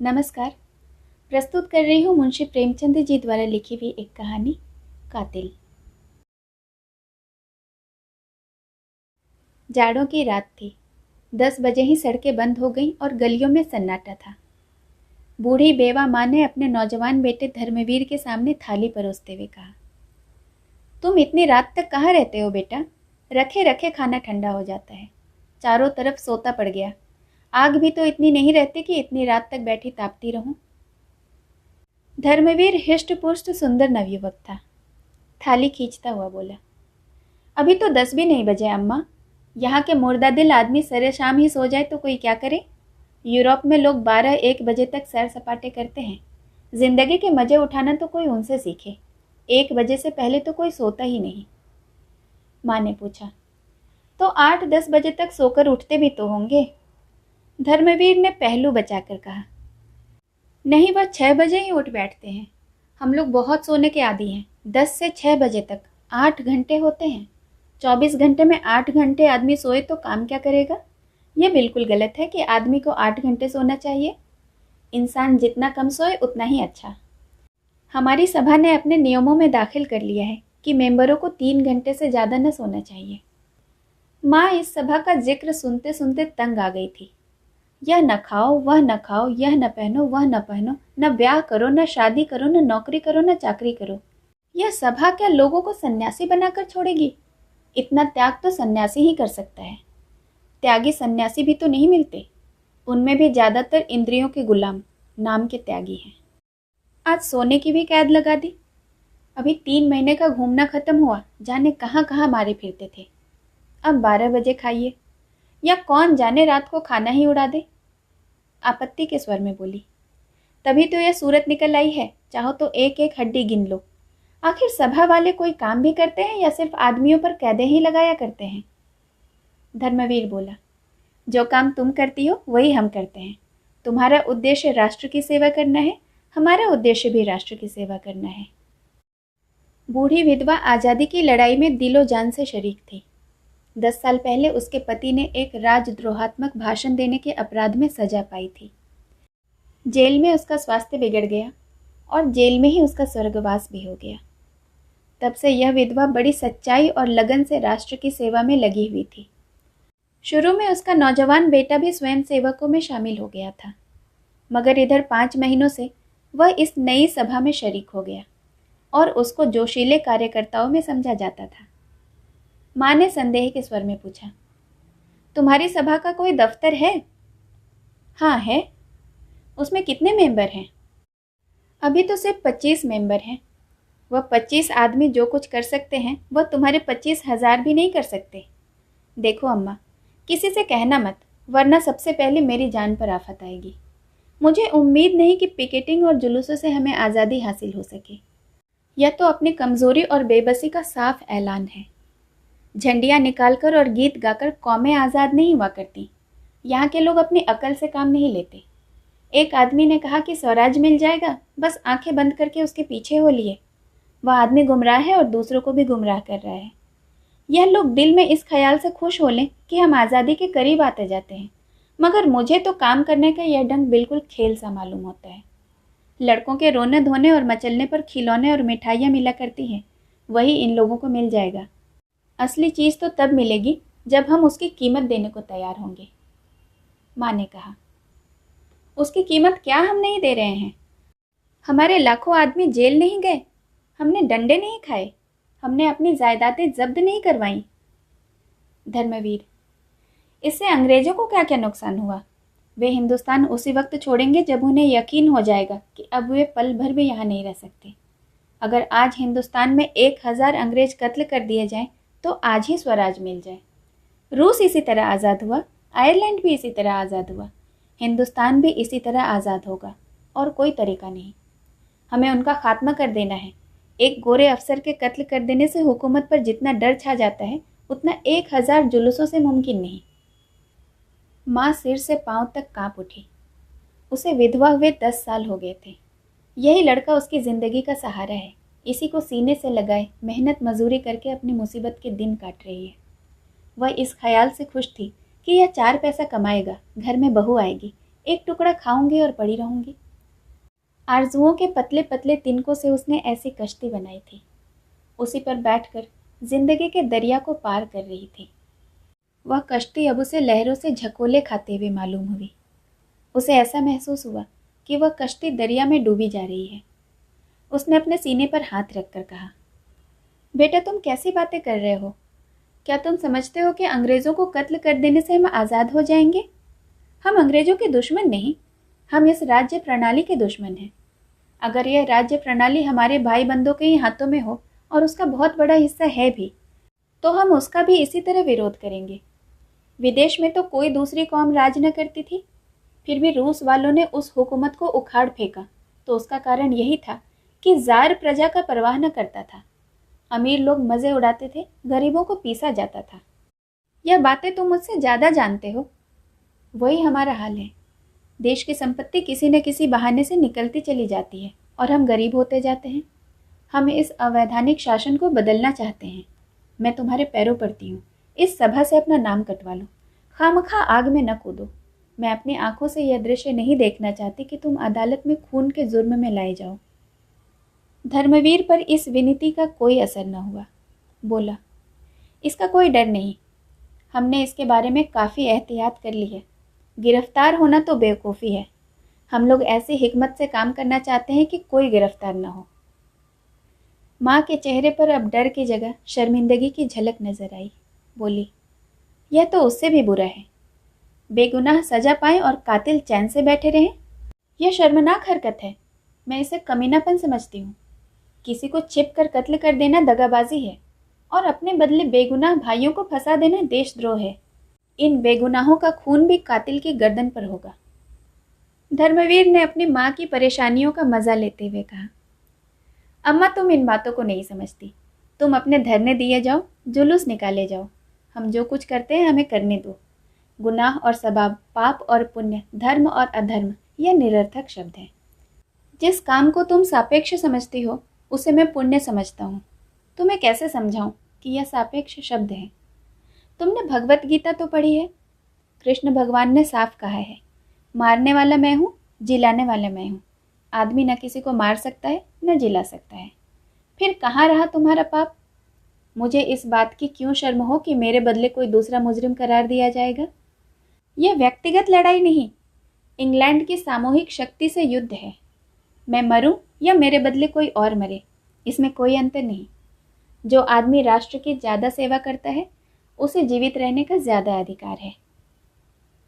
नमस्कार। प्रस्तुत कर रही हूँ मुंशी प्रेमचंद जी द्वारा लिखी हुई एक कहानी, कातिल। जाड़ों की रात थी। 10 बजे ही सड़कें बंद हो गईं और गलियों में सन्नाटा था। बूढ़ी बेवा माँ ने अपने नौजवान बेटे धर्मवीर के सामने थाली परोसते हुए कहा, तुम इतनी रात तक कहाँ रहते हो बेटा? रखे रखे खाना ठंडा हो जाता है। चारों तरफ सोता पड़ गया। आग भी तो इतनी नहीं रहती कि इतनी रात तक बैठी तापती रहूं। धर्मवीर हिष्ट पुष्ट सुंदर नवयुवक था। थाली खींचता हुआ बोला, अभी तो 10 भी नहीं बजे अम्मा। यहाँ के मुर्दा दिल आदमी सरे शाम ही सो जाए तो कोई क्या करे। यूरोप में लोग 12-1 बजे तक सैर सपाटे करते हैं। जिंदगी के मजे उठाना तो कोई उनसे सीखे। 1 बजे से पहले तो कोई सोता ही नहीं। माँ ने पूछा, तो 8-10 बजे तक सोकर उठते भी तो होंगे? धर्मवीर ने पहलू बचाकर कहा, नहीं, वह 6 बजे ही उठ बैठते हैं। हम लोग बहुत सोने के आदी हैं। 10 से 6 बजे तक 8 घंटे होते हैं। 24 घंटे में 8 घंटे आदमी सोए तो काम क्या करेगा? यह बिल्कुल गलत है कि आदमी को 8 घंटे सोना चाहिए। इंसान जितना कम सोए उतना ही अच्छा। हमारी सभा ने अपने नियमों में दाखिल कर लिया है कि मेंबरों को 3 घंटे से ज़्यादा न सोना चाहिए। माँ इस सभा का जिक्र सुनते सुनते तंग आ गई थी। यह न खाओ, वह न खाओ, यह न पहनो, वह न पहनो, न ब्याह करो, न शादी करो, न नौकरी करो, न चाकरी करो। यह सभा क्या लोगों को सन्यासी बनाकर छोड़ेगी? इतना त्याग तो सन्यासी ही कर सकता है। त्यागी सन्यासी भी तो नहीं मिलते। उनमें भी ज्यादातर इंद्रियों के गुलाम, नाम के त्यागी हैं। आज सोने की भी कैद लगा दी। अभी 3 महीने का घूमना खत्म हुआ, जाने कहाँ कहाँ मारे फिरते थे। अब 12 बजे खाइए, या कौन जाने रात को खाना ही उड़ा दे। आपत्ति के स्वर में बोली, तभी तो यह सूरत निकल आई है। चाहो तो एक एक हड्डी गिन लो। आखिर सभा वाले कोई काम भी करते हैं या सिर्फ आदमियों पर कैदे ही लगाया करते हैं? धर्मवीर बोला, जो काम तुम करती हो वही हम करते हैं। तुम्हारा उद्देश्य राष्ट्र की सेवा करना है, हमारा उद्देश्य भी राष्ट्र की सेवा करना है। बूढ़ी विधवा आज़ादी की लड़ाई में दिलो जान से शरीक थी। 10 साल पहले उसके पति ने एक राजद्रोहात्मक भाषण देने के अपराध में सजा पाई थी। जेल में उसका स्वास्थ्य बिगड़ गया और जेल में ही उसका स्वर्गवास भी हो गया। तब से यह विधवा बड़ी सच्चाई और लगन से राष्ट्र की सेवा में लगी हुई थी। शुरू में उसका नौजवान बेटा भी स्वयं सेवकों में शामिल हो गया था, मगर इधर 5 महीनों से वह इस नई सभा में शरीक हो गया और उसको जोशीले कार्यकर्ताओं में समझा जाता था। माँ ने संदेह के स्वर में पूछा, तुम्हारी सभा का कोई दफ्तर है? हाँ है। उसमें कितने मेंबर हैं? अभी तो सिर्फ 25 मेंबर हैं। वह 25 आदमी जो कुछ कर सकते हैं वह तुम्हारे 25,000 भी नहीं कर सकते। देखो अम्मा, किसी से कहना मत, वरना सबसे पहले मेरी जान पर आफत आएगी। मुझे उम्मीद नहीं कि पिकेटिंग और जुलूसों से हमें आज़ादी हासिल हो सके। यह तो अपनी कमज़ोरी और बेबसी का साफ ऐलान है। झंडियाँ निकालकर और गीत गाकर कौमें आज़ाद नहीं हुआ करती। यहाँ के लोग अपनी अकल से काम नहीं लेते। एक आदमी ने कहा कि स्वराज मिल जाएगा, बस आंखें बंद करके उसके पीछे हो लिए। वह आदमी गुमराह है और दूसरों को भी गुमराह कर रहा है। यह लोग दिल में इस ख्याल से खुश हो लें कि हम आज़ादी के करीब आते जाते हैं, मगर मुझे तो काम करने का यह ढंग बिल्कुल खेल सा मालूम होता है। लड़कों के रोने धोने और मचलने पर खिलौने और मिठाइयाँ मिला करती हैं, वही इन लोगों को मिल जाएगा। असली चीज़ तो तब मिलेगी जब हम उसकी कीमत देने को तैयार होंगे। माँ ने कहा, उसकी कीमत क्या हम नहीं दे रहे हैं? हमारे लाखों आदमी जेल नहीं गए, हमने डंडे नहीं खाए, हमने अपनी जायदादें जब्त नहीं करवाई। धर्मवीर, इससे अंग्रेजों को क्या क्या नुकसान हुआ? वे हिंदुस्तान उसी वक्त छोड़ेंगे जब उन्हें यकीन हो जाएगा कि अब वे पल भर भी यहाँ नहीं रह सकते। अगर आज हिंदुस्तान में 1000 अंग्रेज कत्ल कर दिए जाएं तो आज ही स्वराज मिल जाए। रूस इसी तरह आज़ाद हुआ, आयरलैंड भी इसी तरह आज़ाद हुआ, हिंदुस्तान भी इसी तरह आज़ाद होगा, और कोई तरीका नहीं। हमें उनका खात्मा कर देना है। एक गोरे अफसर के कत्ल कर देने से हुकूमत पर जितना डर छा जाता है उतना 1000 जुलूसों से मुमकिन नहीं। माँ सिर से पांव तक कांप उठी। उसे विधवा हुए 10 साल हो गए थे। यही लड़का उसकी ज़िंदगी का सहारा है। इसी को सीने से लगाए मेहनत मजूरी करके अपनी मुसीबत के दिन काट रही है। वह इस ख्याल से खुश थी कि यह 4 पैसा कमाएगा, घर में बहू आएगी, एक टुकड़ा खाऊंगी और पड़ी रहूंगी। आरजुओं के पतले पतले तिनकों से उसने ऐसी कश्ती बनाई थी। उसी पर बैठकर जिंदगी के दरिया को पार कर रही थी। वह कश्ती अब उसे लहरों से झकोले खाते हुए मालूम हुई। उसे ऐसा महसूस हुआ कि वह कश्ती दरिया में डूबी जा रही है। उसने अपने सीने पर हाथ रखकर कहा, बेटा तुम कैसी बातें कर रहे हो? क्या तुम समझते हो कि अंग्रेजों को कत्ल कर देने से हम आज़ाद हो जाएंगे? हम अंग्रेजों के दुश्मन नहीं, हम इस राज्य प्रणाली के दुश्मन हैं। अगर यह राज्य प्रणाली हमारे भाई बंधुओं के ही हाथों में हो, और उसका बहुत बड़ा हिस्सा है भी, तो हम उसका भी इसी तरह विरोध करेंगे। विदेश में तो कोई दूसरी कौम राज न करती थी, फिर भी रूस वालों ने उस हुकूमत को उखाड़ फेंका, तो उसका कारण यही था कि जार प्रजा का परवाह न करता था। अमीर लोग मजे उड़ाते थे, गरीबों को पीसा जाता था। यह बातें तुम मुझसे ज़्यादा जानते हो। वही हमारा हाल है। देश की संपत्ति किसी न किसी बहाने से निकलती चली जाती है और हम गरीब होते जाते हैं। हम इस अवैधानिक शासन को बदलना चाहते हैं। मैं तुम्हारे पैरों पड़ती हूँ, इस सभा से अपना नाम कटवा लो। खामखा आग में न कूदो। मैं अपनी आंखों से यह दृश्य नहीं देखना चाहती कि तुम अदालत में खून के जुर्म में लाए जाओ। धर्मवीर पर इस विनती का कोई असर न हुआ। बोला, इसका कोई डर नहीं। हमने इसके बारे में काफ़ी एहतियात कर ली है। गिरफ्तार होना तो बेवकूफ़ी है। हम लोग ऐसी हिकमत से काम करना चाहते हैं कि कोई गिरफ्तार न हो। माँ के चेहरे पर अब डर की जगह शर्मिंदगी की झलक नजर आई। बोली, यह तो उससे भी बुरा है। बेगुनाह सजा पाएं और कातिल चैन से बैठे रहें। यह शर्मनाक हरकत है। मैं इसे कमीनापन समझती हूँ। किसी को छिप कर कत्ल कर देना दगाबाजी है, और अपने बदले बेगुनाह भाइयों को फंसा देना देशद्रोह है। इन बेगुनाहों का खून भी कातिल की गर्दन पर होगा। धर्मवीर ने अपनी माँ की परेशानियों का मजा लेते हुए कहा, अम्मा तुम इन बातों को नहीं समझती। तुम अपने धरने दिए जाओ, जुलूस निकाले जाओ। हम जो कुछ करते हैं हमें करने दो। गुनाह और सबाब, पाप और पुण्य, धर्म और अधर्म, यह निरर्थक शब्द है। जिस काम को तुम सापेक्ष समझती हो उसे मैं पुण्य समझता हूँ। तुम्हें कैसे समझाऊं कि यह सापेक्ष शब्द है? तुमने भगवत गीता तो पढ़ी है। कृष्ण भगवान ने साफ कहा है, मारने वाला मैं हूँ, जिलाने वाला मैं हूँ। आदमी न किसी को मार सकता है न जिला सकता है। फिर कहाँ रहा तुम्हारा पाप? मुझे इस बात की क्यों शर्म हो कि मेरे बदले कोई दूसरा मुजरिम करार दिया जाएगा? यह व्यक्तिगत लड़ाई नहीं, इंग्लैंड की सामूहिक शक्ति से युद्ध है। मैं मरूं या मेरे बदले कोई और मरे, इसमें कोई अंतर नहीं। जो आदमी राष्ट्र की ज़्यादा सेवा करता है उसे जीवित रहने का ज़्यादा अधिकार है।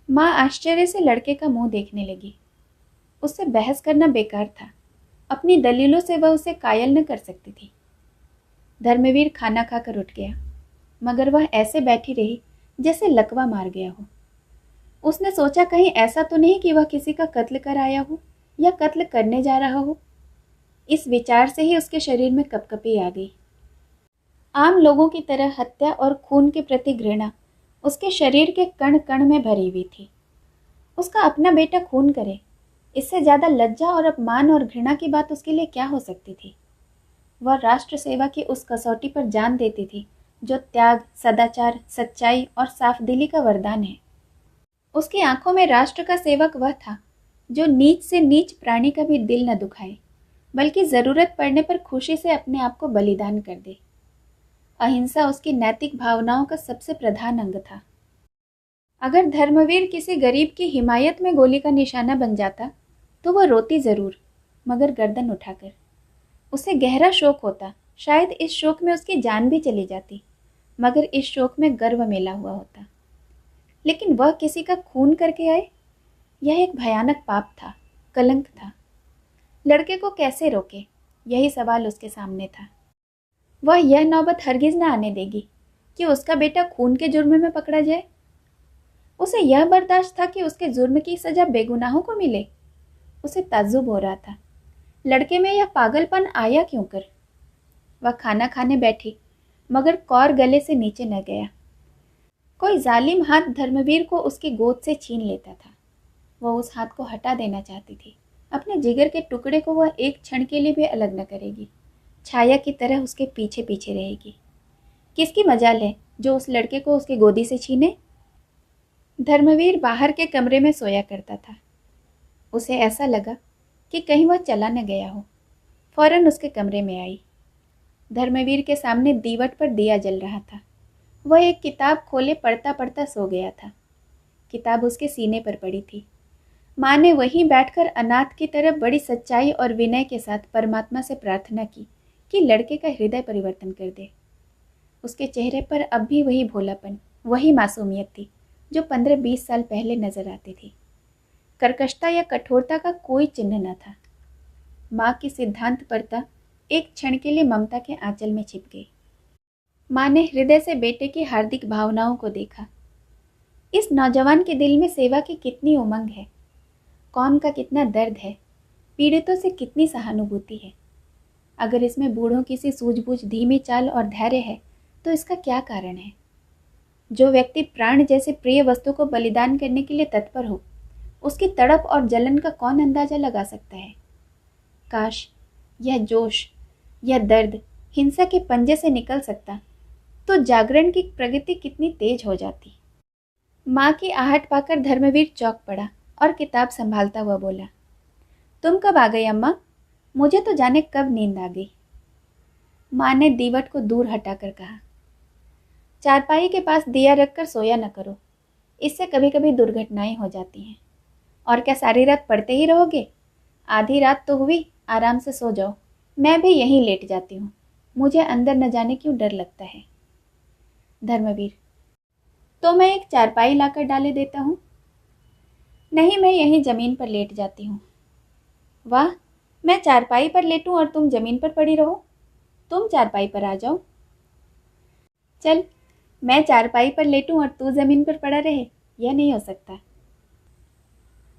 माँ आश्चर्य से लड़के का मुंह देखने लगी। उससे बहस करना बेकार था। अपनी दलीलों से वह उसे कायल न कर सकती थी। धर्मवीर खाना खाकर उठ गया, मगर वह ऐसे बैठी रही जैसे लकवा मार गया हो। उसने सोचा कहीं ऐसा तो नहीं कि वह किसी का कत्ल कर आया हो या कत्ल करने जा रहा हो। इस विचार से ही उसके शरीर में कपकपी आ गई। आम लोगों की तरह हत्या और खून के प्रति घृणा उसके शरीर के कण कण में भरी हुई थी। उसका अपना बेटा खून करे, इससे ज़्यादा लज्जा और अपमान और घृणा की बात उसके लिए क्या हो सकती थी? वह राष्ट्र सेवा की उस कसौटी पर जान देती थी जो त्याग, सदाचार, सच्चाई और साफ दिली का वरदान है। उसकी आंखों में राष्ट्र का सेवक वह था जो नीच से नीच प्राणी का भी दिल न दुखाए, बल्कि ज़रूरत पड़ने पर खुशी से अपने आप को बलिदान कर दे। अहिंसा उसकी नैतिक भावनाओं का सबसे प्रधान अंग था। अगर धर्मवीर किसी गरीब की हिमायत में गोली का निशाना बन जाता तो वह रोती जरूर, मगर गर्दन उठाकर। उसे गहरा शोक होता, शायद इस शोक में उसकी जान भी चली जाती, मगर इस शोक में गर्व मिला हुआ होता। लेकिन वह किसी का खून करके आए, यह एक भयानक पाप था, कलंक था। लड़के को कैसे रोके, यही सवाल उसके सामने था। वह यह नौबत हरगिज न आने देगी कि उसका बेटा खून के जुर्म में पकड़ा जाए। उसे यह बर्दाश्त था कि उसके जुर्म की सजा बेगुनाहों को मिले। उसे ताज्जुब हो रहा था, लड़के में यह पागलपन आया क्यों कर? वह खाना खाने बैठी, मगर कौर गले से नीचे न गया। कोई जालिम हाथ धर्मवीर को उसकी गोद से छीन लेता था। वह उस हाथ को हटा देना चाहती थी। अपने जिगर के टुकड़े को वह एक क्षण के लिए भी अलग न करेगी। छाया की तरह उसके पीछे पीछे रहेगी। किसकी मजाल है जो उस लड़के को उसकी गोदी से छीने? धर्मवीर बाहर के कमरे में सोया करता था। उसे ऐसा लगा कि कहीं वह चला न गया हो। फौरन उसके कमरे में आई। धर्मवीर के सामने दीवट पर दिया जल रहा था। वह एक किताब खोले पढ़ता पढ़ता सो गया था। किताब उसके सीने पर पड़ी थी। माँ ने वहीं बैठकर अनाथ की तरह बड़ी सच्चाई और विनय के साथ परमात्मा से प्रार्थना की कि लड़के का हृदय परिवर्तन कर दे। उसके चेहरे पर अब भी वही भोलापन, वही मासूमियत थी जो 15-20 साल पहले नजर आती थी। कर्कशता या कठोरता का कोई चिन्ह न था। माँ की सिद्धांतपरता एक क्षण के लिए ममता के आंचल में छिप गई। माँ ने हृदय से बेटे की हार्दिक भावनाओं को देखा। इस नौजवान के दिल में सेवा की कितनी उमंग है, कौम का कितना दर्द है, पीड़ितों से कितनी सहानुभूति है। अगर इसमें बूढ़ों की सी सूझबूझ, धीमी चाल और धैर्य है तो इसका क्या कारण है? जो व्यक्ति प्राण जैसे प्रिय वस्तु को बलिदान करने के लिए तत्पर हो, उसकी तड़प और जलन का कौन अंदाजा लगा सकता है? काश यह जोश, यह दर्द हिंसा के पंजे से निकल सकता तो जागरण की प्रगति कितनी तेज हो जाती। माँ की आहट पाकर धर्मवीर चौंक पड़ा और किताब संभालता हुआ बोला, तुम कब आ गई अम्मा? मुझे तो जाने कब नींद आ गई। माँ ने दीवट को दूर हटाकर कहा, चारपाई के पास दिया रखकर सोया न करो, इससे कभी कभी दुर्घटनाएं हो जाती हैं। और क्या सारी रात पढ़ते ही रहोगे? आधी रात तो हुई, आराम से सो जाओ। मैं भी यहीं लेट जाती हूँ, मुझे अंदर न जाने क्यों डर लगता है। धर्मवीर, तो मैं एक चारपाई लाकर डाले देता हूँ। नहीं, मैं यहीं जमीन पर लेट जाती हूँ। वाह, मैं चारपाई पर लेटूं और तुम जमीन पर पड़ी रहो। तुम चारपाई पर आ जाओ। चल, मैं चारपाई पर लेटूं और तू जमीन पर पड़ा रहे, यह नहीं हो सकता।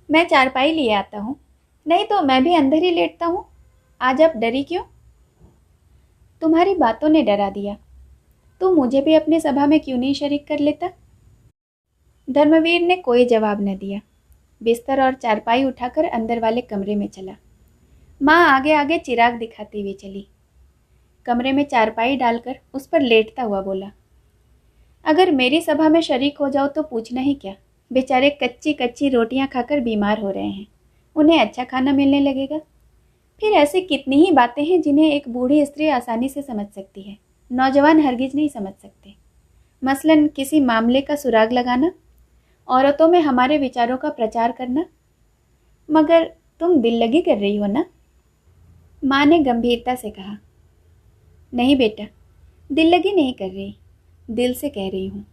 मैं चारपाई लिए आता हूँ, नहीं तो मैं भी अंदर ही लेटता हूँ। आज आप डरी क्यों? तुम्हारी बातों ने डरा दिया। तू मुझे भी अपनी सभा में क्यों नहीं शरीक कर लेता? धर्मवीर ने कोई जवाब न दिया। बिस्तर और चारपाई उठाकर अंदर वाले कमरे में चला। माँ आगे आगे चिराग दिखाती हुई चली। कमरे में चारपाई डालकर उस पर लेटता हुआ बोला, अगर मेरी सभा में शरीक हो जाओ तो पूछना ही क्या। बेचारे कच्ची कच्ची रोटियां खाकर बीमार हो रहे हैं, उन्हें अच्छा खाना मिलने लगेगा। फिर ऐसी कितनी ही बातें हैं जिन्हें एक बूढ़ी स्त्री आसानी से समझ सकती है, नौजवान हरगिज नहीं समझ सकते। मसलन किसी मामले का सुराग लगाना, औरतों में हमारे विचारों का प्रचार करना। मगर तुम दिल लगी कर रही हो ना? माँ ने गंभीरता से कहा, नहीं बेटा, दिल लगी नहीं कर रही, दिल से कह रही हूँ।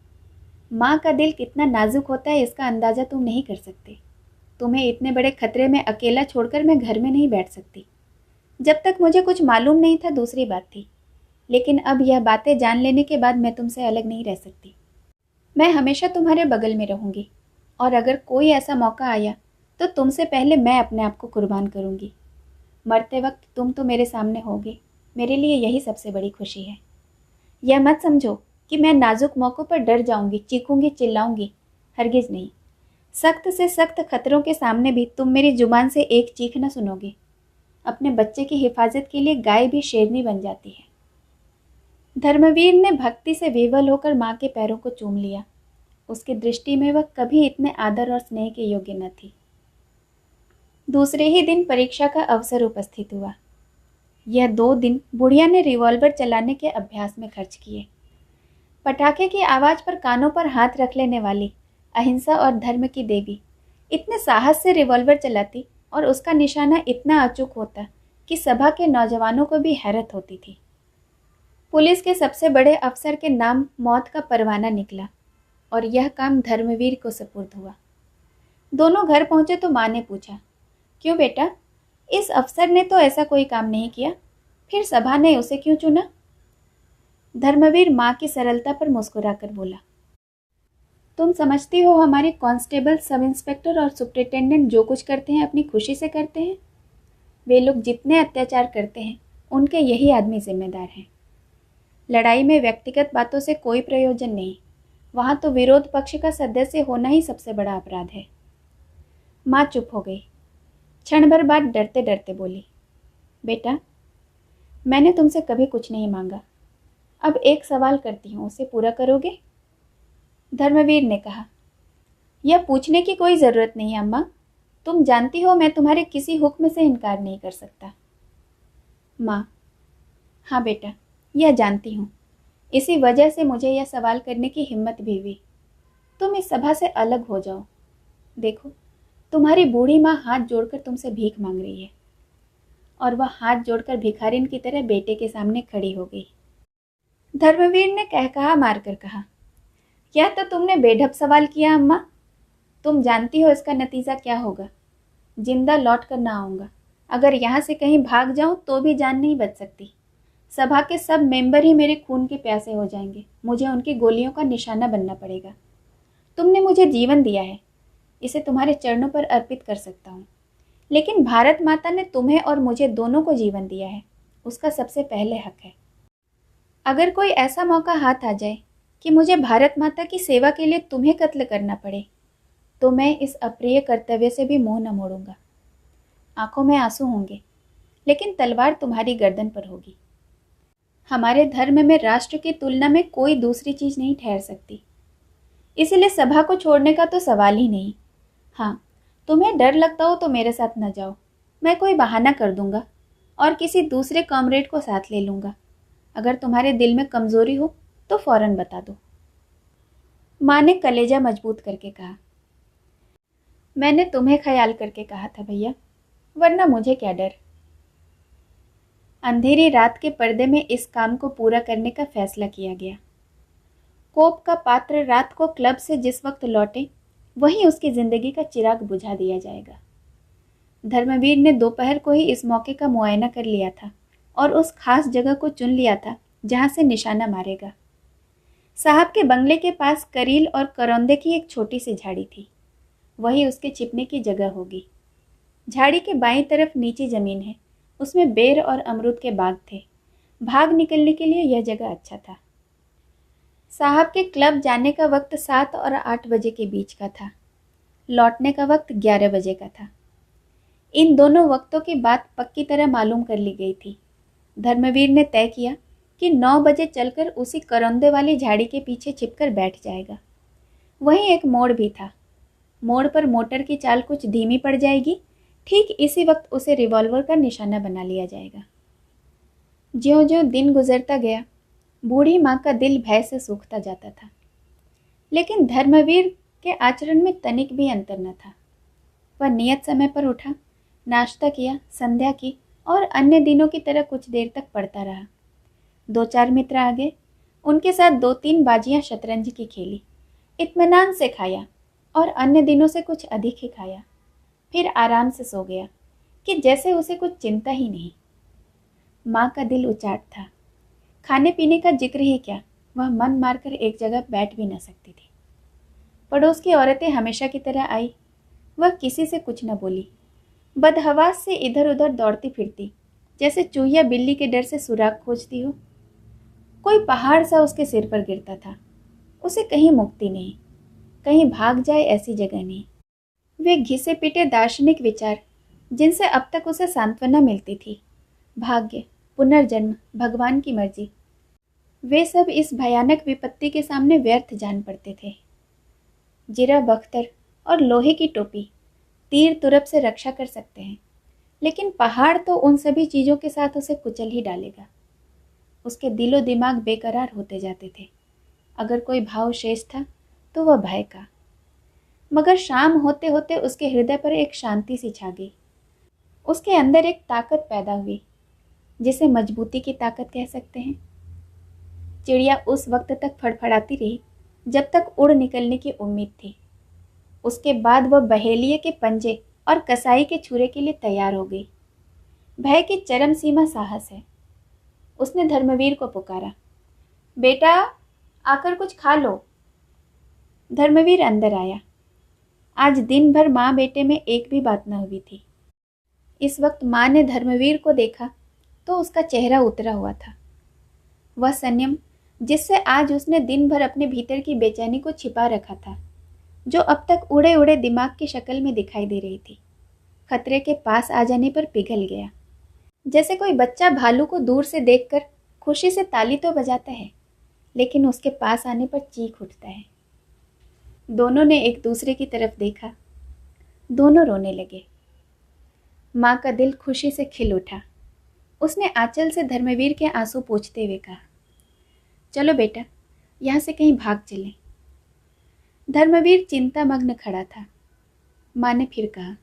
माँ का दिल कितना नाजुक होता है इसका अंदाज़ा तुम नहीं कर सकते। तुम्हें इतने बड़े खतरे में अकेला छोड़कर मैं घर में नहीं बैठ सकती। जब तक मुझे कुछ मालूम नहीं था दूसरी बात थी, लेकिन अब यह बातें जान लेने के बाद मैं तुमसे अलग नहीं रह सकती। मैं हमेशा तुम्हारे बगल में रहूँगी, और अगर कोई ऐसा मौका आया तो तुमसे पहले मैं अपने आप को कुर्बान करूँगी। मरते वक्त तुम तो मेरे सामने होगे, मेरे लिए यही सबसे बड़ी खुशी है। यह मत समझो कि मैं नाजुक मौक़ों पर डर जाऊंगी, चीखूंगी, चिल्लाऊंगी। हरगिज नहीं। सख्त से सख्त खतरों के सामने भी तुम मेरी जुबान से एक चीख न सुनोगे। अपने बच्चे की हिफाजत के लिए गाय भी शेरनी बन जाती है। धर्मवीर ने भक्ति से विवल होकर माँ के पैरों को चूम लिया। उसकी दृष्टि में वह कभी इतने आदर और स्नेह के योग्य न थी। दूसरे ही दिन परीक्षा का अवसर उपस्थित हुआ। यह 2 दिन बुढ़िया ने रिवॉल्वर चलाने के अभ्यास में खर्च किए। पटाखे की आवाज़ पर कानों पर हाथ रख लेने वाली अहिंसा और धर्म की देवी इतने साहस से रिवॉल्वर चलाती और उसका निशाना इतना अचूक होता कि सभा के नौजवानों को भी हैरत होती थी। पुलिस के सबसे बड़े अफसर के नाम मौत का परवाना निकला और यह काम धर्मवीर को सुपुर्द हुआ। दोनों घर पहुंचे तो माँ ने पूछा, क्यों बेटा, इस अफसर ने तो ऐसा कोई काम नहीं किया, फिर सभा ने उसे क्यों चुना? धर्मवीर माँ की सरलता पर मुस्कुराकर बोला, तुम समझती हो हमारे कांस्टेबल, सब इंस्पेक्टर और सुपरिटेंडेंट जो कुछ करते हैं अपनी खुशी से करते हैं। वे लोग जितने अत्याचार करते हैं उनके यही आदमी जिम्मेदार हैं। लड़ाई में व्यक्तिगत बातों से कोई प्रयोजन नहीं, वहाँ तो विरोध पक्ष का सदस्य होना ही सबसे बड़ा अपराध है। माँ चुप हो गई। क्षण भर बाद डरते डरते बोली, बेटा, मैंने तुमसे कभी कुछ नहीं मांगा। अब एक सवाल करती हूँ, उसे पूरा करोगे? धर्मवीर ने कहा, यह पूछने की कोई ज़रूरत नहीं अम्मा, तुम जानती हो मैं तुम्हारे किसी हुक्म से इनकार नहीं कर सकता। माँ, हाँ बेटा, यह जानती हूँ। इसी वजह से मुझे यह सवाल करने की हिम्मत भी हुई। तुम इस सभा से अलग हो जाओ। देखो, तुम्हारी बूढ़ी माँ हाथ जोड़कर तुमसे भीख मांग रही है। और वह हाथ जोड़कर भिखारिन की तरह बेटे के सामने खड़ी हो गई। धर्मवीर ने कहकहा मारकर कहा, यह तो तुमने बेढप सवाल किया अम्मा। तुम जानती हो इसका नतीजा क्या होगा। जिंदा लौट कर ना आऊंगा। अगर यहाँ से कहीं भाग जाऊं तो भी जान नहीं बच सकती। सभा के सब मेंबर ही मेरे खून के प्यासे हो जाएंगे। मुझे उनकी गोलियों का निशाना बनना पड़ेगा। तुमने मुझे जीवन दिया है, इसे तुम्हारे चरणों पर अर्पित कर सकता हूँ। लेकिन भारत माता ने तुम्हें और मुझे दोनों को जीवन दिया है, उसका सबसे पहले हक है। अगर कोई ऐसा मौका हाथ आ जाए कि मुझे भारत माता की सेवा के लिए तुम्हें कत्ल करना पड़े, तो मैं इस अप्रिय कर्तव्य से भी मुंह न मोड़ूंगा। आंखों में आंसू होंगे, लेकिन तलवार तुम्हारी गर्दन पर होगी। हमारे धर्म में राष्ट्र की तुलना में कोई दूसरी चीज नहीं ठहर सकती। इसलिए सभा को छोड़ने का तो सवाल ही नहीं। हाँ, तुम्हें डर लगता हो तो मेरे साथ न जाओ। मैं कोई बहाना कर दूंगा और किसी दूसरे कॉमरेड को साथ ले लूंगा। अगर तुम्हारे दिल में कमजोरी हो तो फौरन बता दो। माँ ने कलेजा मजबूत करके कहा, मैंने तुम्हें ख्याल करके कहा था भैया, वरना मुझे क्या डर। अंधेरी रात के पर्दे में इस काम को पूरा करने का फैसला किया गया। कोप का पात्र रात को क्लब से जिस वक्त लौटे, वहीं उसकी जिंदगी का चिराग बुझा दिया जाएगा। धर्मवीर ने दोपहर को ही इस मौके का मुआयना कर लिया था और उस खास जगह को चुन लिया था जहां से निशाना मारेगा। साहब के बंगले के पास करील और करौंदे की एक छोटी सी झाड़ी थी। वही उसके छिपने की जगह होगी। झाड़ी के बाईं तरफ नीची जमीन है, उसमें बेर और अमरूद के बाग थे। भाग निकलने के लिए यह जगह अच्छा था। साहब के क्लब जाने का वक्त 7 और 8 बजे के बीच का था। लौटने का वक्त 11 बजे का था। इन दोनों वक्तों की बात पक्की तरह मालूम कर ली गई थी। धर्मवीर ने तय किया कि 9 बजे चलकर उसी करौंदे वाली झाड़ी के पीछे छिपकर बैठ जाएगा। वहीं एक मोड़ भी था। मोड़ पर मोटर की चाल कुछ धीमी पड़ जाएगी। ठीक इसी वक्त उसे रिवॉल्वर का निशाना बना लिया जाएगा। ज्यों-ज्यों दिन गुजरता गया, बूढ़ी माँ का दिल भय से सूखता जाता था। लेकिन धर्मवीर के आचरण में तनिक भी अंतर न था। वह नियत समय पर उठा, नाश्ता किया, संध्या की और अन्य दिनों की तरह कुछ देर तक पढ़ता रहा। 2-4 मित्र आ गए। उनके साथ 2-3 बाजियां शतरंज की खेली। इत्मीनान से खाया और अन्य दिनों से कुछ अधिक ही खाया। फिर आराम से सो गया कि जैसे उसे कुछ चिंता ही नहीं। माँ का दिल उचाट था। खाने पीने का जिक्र ही क्या, वह मन मारकर एक जगह बैठ भी न सकती थी। पड़ोस की औरतें हमेशा की तरह आई। वह किसी से कुछ न बोली। बदहवास से इधर उधर दौड़ती फिरती, जैसे चूहिया बिल्ली के डर से सुराग खोजती हो। कोई पहाड़ सा उसके सिर पर गिरता था। उसे कहीं मुक्ति नहीं, कहीं भाग जाए ऐसी जगह नहीं। वे घिसे पिटे दार्शनिक विचार जिनसे अब तक उसे सांत्वना मिलती थी, भाग्य, पुनर्जन्म, भगवान की मर्जी, वे सब इस भयानक विपत्ति के सामने व्यर्थ जान पड़ते थे। जिरा बख्तर और लोहे की टोपी तीर तुरप से रक्षा कर सकते हैं, लेकिन पहाड़ तो उन सभी चीजों के साथ उसे कुचल ही डालेगा। उसके दिलो दिमाग बेकरार होते जाते थे। अगर कोई भाव शेष था तो वह भय का। मगर शाम होते होते उसके हृदय पर एक शांति सी छा गई। उसके अंदर एक ताकत पैदा हुई, जिसे मजबूती की ताकत कह सकते हैं। चिड़िया उस वक्त तक फड़फड़ाती रही जब तक उड़ निकलने की उम्मीद थी। उसके बाद वह बहेलिये के पंजे और कसाई के छुरे के लिए तैयार हो गई। भय की चरम सीमा साहस है। उसने धर्मवीर को पुकारा, बेटा आकर कुछ खा लो। धर्मवीर अंदर आया। आज दिन भर माँ बेटे में एक भी बात न हुई थी। इस वक्त माँ ने धर्मवीर को देखा तो उसका चेहरा उतरा हुआ था। वह संयम जिससे आज उसने दिन भर अपने भीतर की बेचैनी को छिपा रखा था, जो अब तक उड़े उड़े दिमाग की शक्ल में दिखाई दे रही थी, खतरे के पास आ जाने पर पिघल गया। जैसे कोई बच्चा भालू को दूर से देखकर खुशी से ताली तो बजाता है, लेकिन उसके पास आने पर चीख उठता है। दोनों ने एक दूसरे की तरफ देखा। दोनों रोने लगे। माँ का दिल खुशी से खिल उठा। उसने आंचल से धर्मवीर के आंसू पोंछते हुए कहा, चलो बेटा, यहाँ से कहीं भाग चलें। धर्मवीर चिंतामग्न खड़ा था। माँ ने फिर कहा,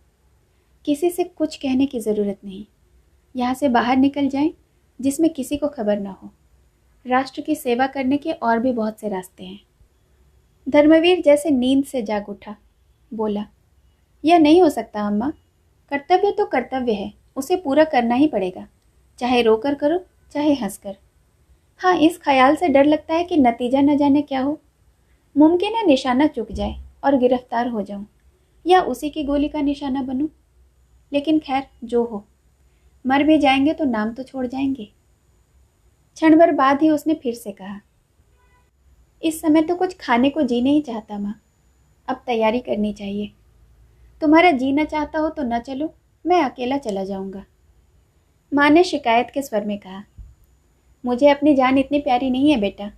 किसी से कुछ कहने की ज़रूरत नहीं। यहाँ से बाहर निकल जाएं, जिसमें किसी को खबर ना हो। राष्ट्र की सेवा करने के और भी बहुत से रास्ते हैं। धर्मवीर जैसे नींद से जाग उठा। बोला, यह नहीं हो सकता अम्मा। कर्तव्य तो कर्तव्य है, उसे पूरा करना ही पड़ेगा, चाहे रोकर करो चाहे हंसकर। हाँ, इस ख्याल से डर लगता है कि नतीजा न जाने क्या हो। मुमकिन है निशाना चूक जाए और गिरफ्तार हो जाऊं, या उसी की गोली का निशाना बनूं। लेकिन खैर, जो हो, मर भी जाएंगे तो नाम तो छोड़ जाएंगे। क्षण भर बाद ही उसने फिर से कहा, इस समय तो कुछ खाने को जी नहीं चाहता माँ। अब तैयारी करनी चाहिए। तुम्हारा जीना चाहता हो तो न चलो, मैं अकेला चला जाऊंगा। माँ ने शिकायत के स्वर में कहा, मुझे अपनी जान इतनी प्यारी नहीं है बेटा।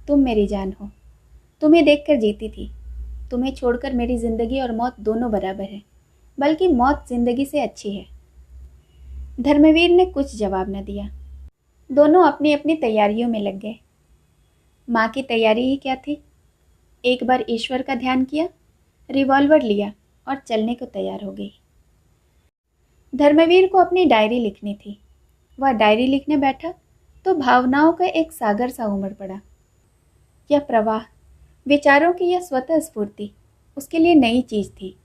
तुम मेरी जान हो। तुम्हें देखकर जीती थी। तुम्हें छोड़कर मेरी जिंदगी और मौत दोनों बराबर है, बल्कि मौत जिंदगी से अच्छी है। धर्मवीर ने कुछ जवाब न दिया। दोनों अपनी अपनी तैयारियों में लग गए। माँ की तैयारी ही क्या थी। एक बार ईश्वर का ध्यान किया, रिवॉल्वर लिया और चलने को तैयार हो गई। धर्मवीर को अपनी डायरी लिखनी थी। वह डायरी लिखने बैठा तो भावनाओं का एक सागर सा उमड़ पड़ा। यह प्रवाह, विचारों की यह स्वतः स्फूर्ति उसके लिए नई चीज थी,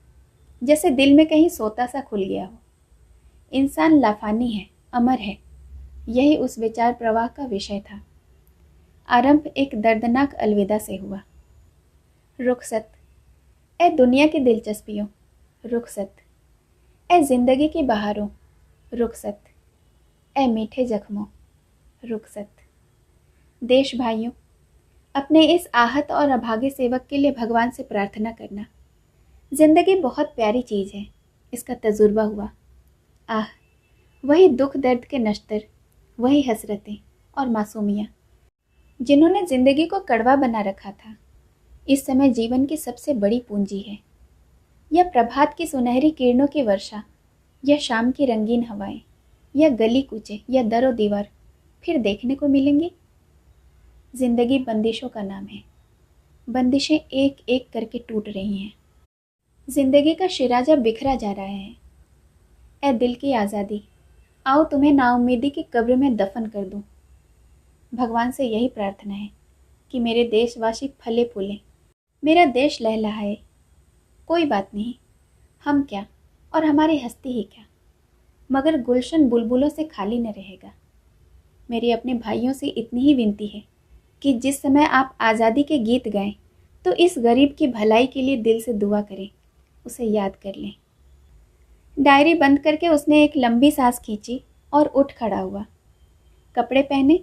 जैसे दिल में कहीं सोता सा खुल गया हो। इंसान लाफानी है, अमर है, यही उस विचार प्रवाह का विषय था। आरंभ एक दर्दनाक अलविदा से हुआ। रुखसत, ए दुनिया की दिलचस्पियों, रुखसत। ए जिंदगी की बहारों, रुखसत। ए मीठे जख्मों, रुखसत। देश भाइयों, अपने इस आहत और अभागे सेवक के लिए भगवान से प्रार्थना करना। जिंदगी बहुत प्यारी चीज़ है, इसका तजुर्बा हुआ। आह, वही दुख दर्द के नश्तर, वही हसरतें और मासूमियाँ जिन्होंने जिंदगी को कड़वा बना रखा था, इस समय जीवन की सबसे बड़ी पूंजी है। यह प्रभात की सुनहरी किरणों की वर्षा, यह शाम की रंगीन हवाएं, यह गली कूचे, यह दरो दीवार फिर देखने को मिलेंगी। जिंदगी बंदिशों का नाम है। बंदिशें एक एक करके टूट रही हैं। जिंदगी का शिराजा बिखरा जा रहा है। ए दिल की आज़ादी, आओ तुम्हें नाउम्मीदी की कब्र में दफन कर दूं। भगवान से यही प्रार्थना है कि मेरे देशवासी फले फूले, मेरा देश लहलहाए। कोई बात नहीं, हम क्या और हमारी हस्ती ही क्या, मगर गुलशन बुलबुलों से खाली न रहेगा। मेरे अपने भाइयों से इतनी ही विनती है कि जिस समय आप आज़ादी के गीत गाएं तो इस गरीब की भलाई के लिए दिल से दुआ करें, उसे याद कर लें। डायरी बंद करके उसने एक लंबी सांस खींची और उठ खड़ा हुआ। कपड़े पहने,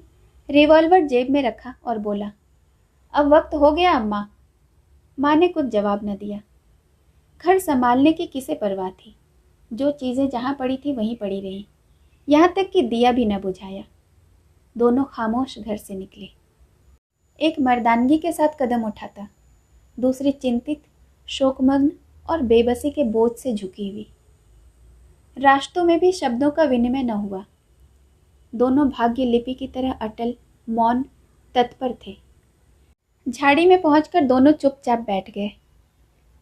रिवॉल्वर जेब में रखा और बोला, अब वक्त हो गया अम्मा। माँ ने कुछ जवाब न दिया। घर संभालने की किसे परवाह थी। जो चीज़ें जहाँ पड़ी थी वहीं पड़ी रहीं, यहाँ तक कि दिया भी न बुझाया। दोनों खामोश घर से निकले। एक मर्दानगी के साथ कदम उठाता, दूसरी चिंतित, शोकमग्न और बेबसी के बोझ से झुकी हुई। रास्तों में भी शब्दों का विनिमय न हुआ। दोनों भाग्य लिपि की तरह अटल, मौन, तत्पर थे। झाड़ी में पहुंचकर दोनों चुपचाप बैठ गए।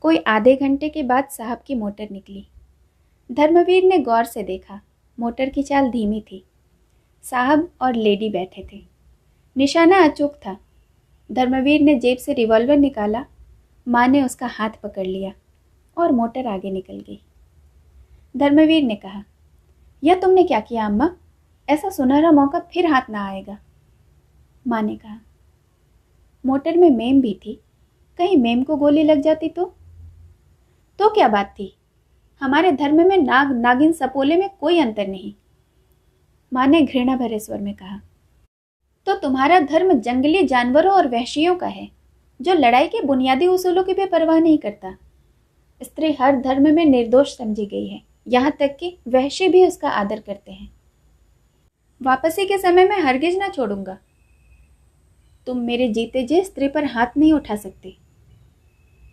कोई आधे घंटे के बाद साहब की मोटर निकली। धर्मवीर ने गौर से देखा। मोटर की चाल धीमी थी। साहब और लेडी बैठे थे। निशाना अचूक था। धर्मवीर ने जेब से रिवॉल्वर निकाला। माँ ने उसका हाथ पकड़ लिया और मोटर आगे निकल गई। धर्मवीर ने कहा, यह तुमने क्या किया अम्मा? ऐसा सुनहरा मौका फिर हाथ ना आएगा। माँ ने कहा, मोटर में मेम भी थी, कहीं मेम को गोली लग जाती तो क्या बात थी? हमारे धर्म में नाग नागिन सपोले में कोई अंतर नहीं। माँ ने घृणा भरे स्वर में कहा, तो तुम्हारा धर्म जंगली जानवरों और वहशियों का है, जो लड़ाई के बुनियादी उसूलों की भी परवाह नहीं करता। स्त्री हर धर्म में निर्दोष समझी गई है, यहाँ तक कि वहशी भी उसका आदर करते हैं। वापसी के समय मैं हरगिज ना छोड़ूंगा। तुम मेरे जीते जी स्त्री पर हाथ नहीं उठा सकते।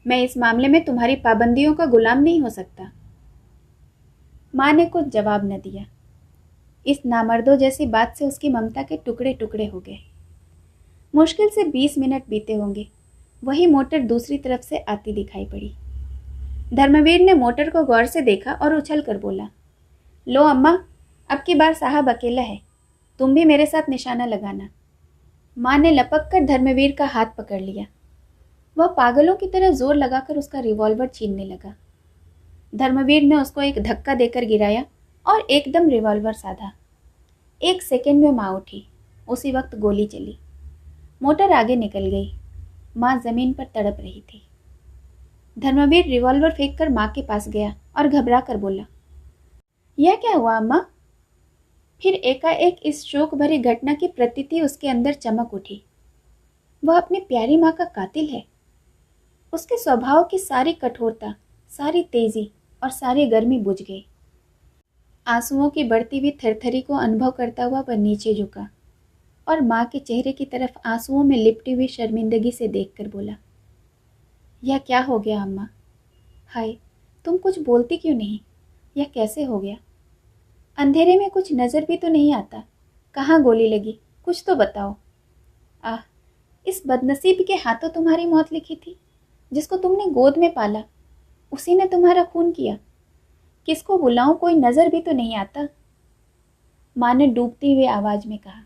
मैं इस मामले में तुम्हारी पाबंदियों का गुलाम नहीं हो सकता। माँ ने कुछ जवाब न दिया। इस नामर्दों जैसी बात से उसकी ममता के टुकड़े टुकड़े हो गए। मुश्किल से 20 मिनट बीते होंगे, वही मोटर दूसरी तरफ से आती दिखाई पड़ी। धर्मवीर ने मोटर को गौर से देखा और उछल कर बोला, लो अम्मा, अब की बार साहब अकेला है, तुम भी मेरे साथ निशाना लगाना। माँ ने लपक कर धर्मवीर का हाथ पकड़ लिया। वह पागलों की तरह जोर लगाकर उसका रिवॉल्वर छीनने लगा। धर्मवीर ने उसको एक धक्का देकर गिराया और एकदम रिवॉल्वर साधा। 1 सेकंड में माँ उठी। उसी वक्त गोली चली। मोटर आगे निकल गई। माँ जमीन पर तड़प रही थी। धर्मवीर रिवॉल्वर फेंक कर माँ के पास गया और घबरा कर बोला, यह क्या हुआ अम्मा? फिर एकाएक इस शोक भरी घटना की प्रतीति उसके अंदर चमक उठी। वह अपनी प्यारी माँ का कातिल है। उसके स्वभाव की सारी कठोरता, सारी तेजी और सारी गर्मी बुझ गई। आंसुओं की बढ़ती हुई थरथरी को अनुभव करता हुआ वह नीचे झुका और माँ के चेहरे की तरफ आंसुओं में लिपटी हुई शर्मिंदगी से देखकर बोला, यह क्या हो गया अम्मा? हाय, तुम कुछ बोलती क्यों नहीं? यह कैसे हो गया? अंधेरे में कुछ नजर भी तो नहीं आता। कहाँ गोली लगी? कुछ तो बताओ। आह, इस बदनसीब के हाथों तुम्हारी मौत लिखी थी। जिसको तुमने गोद में पाला, उसी ने तुम्हारा खून किया। किसको बुलाऊं? कोई नजर भी तो नहीं आता। माँ ने डूबती हुई आवाज में कहा,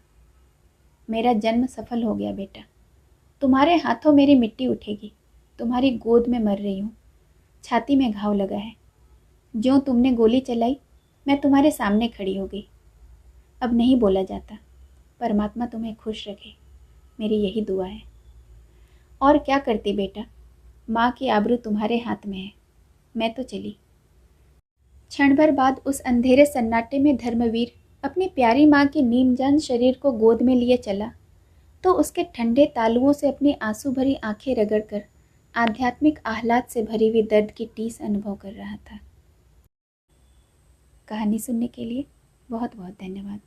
मेरा जन्म सफल हो गया बेटा। तुम्हारे हाथों मेरी मिट्टी उठेगी। तुम्हारी गोद में मर रही हूँ। छाती में घाव लगा है। ज्यों तुमने गोली चलाई, मैं तुम्हारे सामने खड़ी हो गई। अब नहीं बोला जाता। परमात्मा तुम्हें खुश रखे, मेरी यही दुआ है। और क्या करती बेटा, माँ की आबरू तुम्हारे हाथ में है। मैं तो चली। क्षण भर बाद उस अंधेरे सन्नाटे में धर्मवीर अपनी प्यारी माँ के नीमजान शरीर को गोद में लिए चला तो उसके ठंडे तालुओं से अपनी आंसू भरी आंखें रगड़कर आध्यात्मिक आह्लाद से भरी हुई दर्द की टीस अनुभव कर रहा था। कहानी सुनने के लिए बहुत बहुत धन्यवाद।